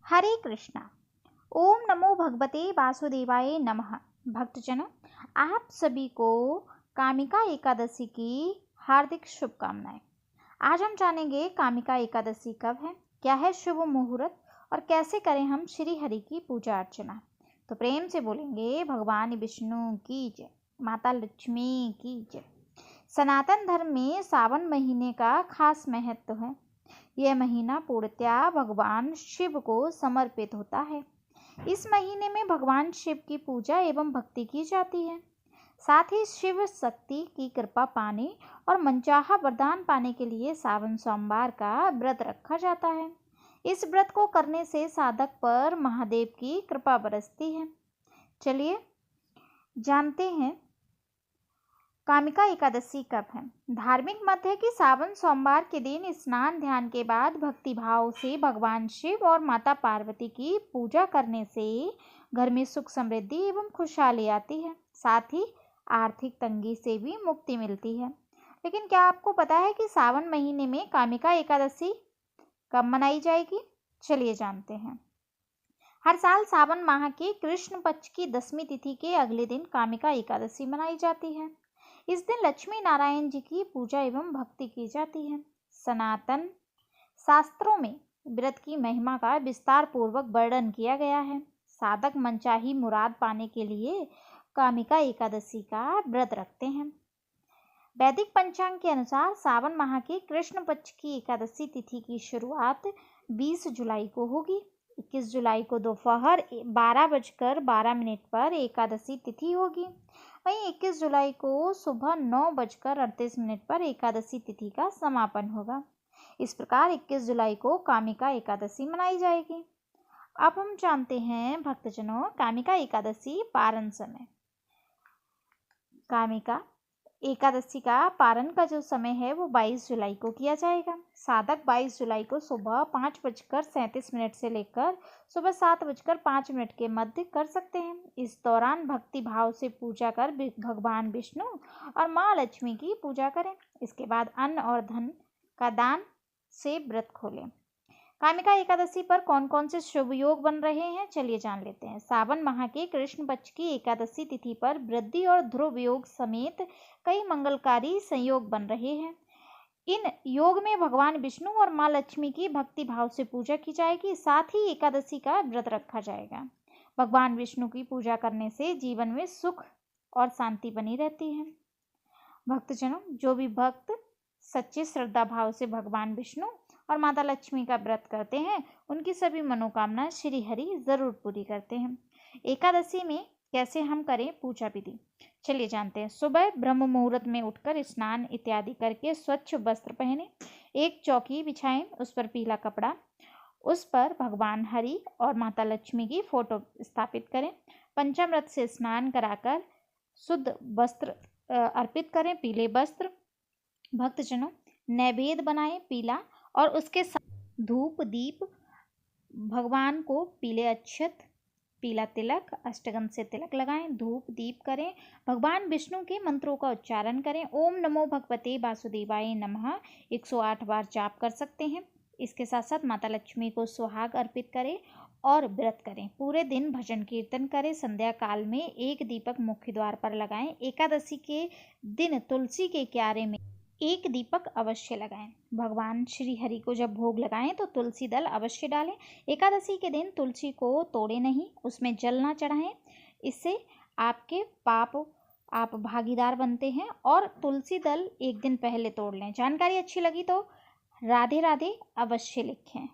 हरे कृष्णा। ओम नमो भगवते वासुदेवाय नमः। भक्तजनों, आप सभी को कामिका एकादशी की हार्दिक शुभकामनाएं। आज हम जानेंगे कामिका एकादशी कब है, क्या है शुभ मुहूर्त और कैसे करें हम श्री हरि की पूजा अर्चना। तो प्रेम से बोलेंगे भगवान विष्णु की जय, माता लक्ष्मी की जय। सनातन धर्म में सावन महीने का खास महत्व है। यह महीना पूर्णतया भगवान शिव को समर्पित होता है। इस महीने में भगवान शिव की पूजा एवं भक्ति की जाती है। साथ ही शिव शक्ति की कृपा पाने और मनचाहा वरदान पाने के लिए सावन सोमवार का व्रत रखा जाता है। इस व्रत को करने से साधक पर महादेव की कृपा बरसती है। चलिए जानते हैं कामिका एकादशी कब है। धार्मिक मत है कि सावन सोमवार के दिन स्नान ध्यान के बाद भक्ति भाव से भगवान शिव और माता पार्वती की पूजा करने से घर में सुख समृद्धि एवं खुशहाली आती है। साथ ही आर्थिक तंगी से भी मुक्ति मिलती है। लेकिन क्या आपको पता है कि सावन महीने में कामिका एकादशी कब मनाई जाएगी? चलिए जानते हैं। हर साल सावन माह के कृष्ण पक्ष की 10वीं तिथि के अगले दिन कामिका एकादशी मनाई जाती है। इस दिन लक्ष्मी नारायण जी की पूजा एवं भक्ति की जाती है। सनातन शास्त्रों में व्रत की महिमा का विस्तार पूर्वक वर्णन किया गया है। साधक मनचाही मुराद पाने के लिए कामिका एकादशी का व्रत रखते हैं। वैदिक पंचांग के अनुसार सावन माह के कृष्ण पक्ष की एकादशी तिथि की शुरुआत 20 जुलाई को होगी। 21 जुलाई को दोपहर 12:12 पर एकादशी तिथि होगी। वहीं 21 जुलाई को सुबह 9:38 पर एकादशी तिथि का समापन होगा। इस प्रकार 21 जुलाई को कामिका एकादशी मनाई जाएगी। अब हम जानते हैं भक्तजनों कामिका एकादशी पारण समय। कामिका एकादशी का पारण का जो समय है वो 22 जुलाई को किया जाएगा। साधक 22 जुलाई को सुबह 5:37 से लेकर सुबह 7:05 के मध्य कर सकते हैं। इस दौरान भक्ति भाव से पूजा कर भगवान विष्णु और माँ लक्ष्मी की पूजा करें। इसके बाद अन्न और धन का दान से व्रत खोलें। कामिका एकादशी पर कौन कौन से शुभ योग बन रहे हैं, चलिए जान लेते हैं। सावन माह के कृष्ण पक्ष की एकादशी तिथि पर वृद्धि और ध्रुव योग समेत कई मंगलकारी संयोग बन रहे हैं। इन योग में भगवान विष्णु और माँ लक्ष्मी की भक्ति भाव से पूजा की जाएगी। साथ ही एकादशी का व्रत रखा जाएगा। भगवान विष्णु की पूजा करने से जीवन में सुख और शांति बनी रहती है। भक्तजनों, जो भी भक्त सच्चे श्रद्धा भाव से भगवान विष्णु और माता लक्ष्मी का व्रत करते हैं उनकी सभी मनोकामना श्री हरि जरूर पूरी करते हैं। एकादशी में कैसे हम करें पूजा विधि, चलिए जानते हैं। सुबह ब्रह्म मुहूर्त में उठकर स्नान इत्यादि करके स्वच्छ वस्त्र पहने, एक चौकी बिछाएं, उस पर पीला कपड़ा, उस पर भगवान हरि और माता लक्ष्मी की फोटो स्थापित करें। पंचामृत से स्नान कराकर शुद्ध वस्त्र अर्पित करें, पीले वस्त्र। भक्तजनों, नैवेद्य बनाएं पीला और उसके साथ धूप दीप, भगवान को पीले अक्षत, पीला तिलक, अष्टगंध से तिलक लगाएं, धूप दीप करें, भगवान विष्णु के मंत्रों का उच्चारण करें। ओम नमो भगवते वासुदेवाय नमः 108 बार जाप कर सकते हैं। इसके साथ साथ माता लक्ष्मी को सुहाग अर्पित करें और व्रत करें। पूरे दिन भजन कीर्तन करें। संध्या काल में एक दीपक मुख्य द्वार पर लगाएं। एकादशी के दिन तुलसी के क्यारे में एक दीपक अवश्य लगाएं। भगवान श्री हरि को जब भोग लगाएं तो तुलसी दल अवश्य डालें। एकादशी के दिन तुलसी को तोड़े नहीं, उसमें जल ना चढ़ाएं। इससे आपके पाप आप भागीदार बनते हैं। और तुलसी दल एक दिन पहले तोड़ लें। जानकारी अच्छी लगी तो राधे राधे अवश्य लिखें।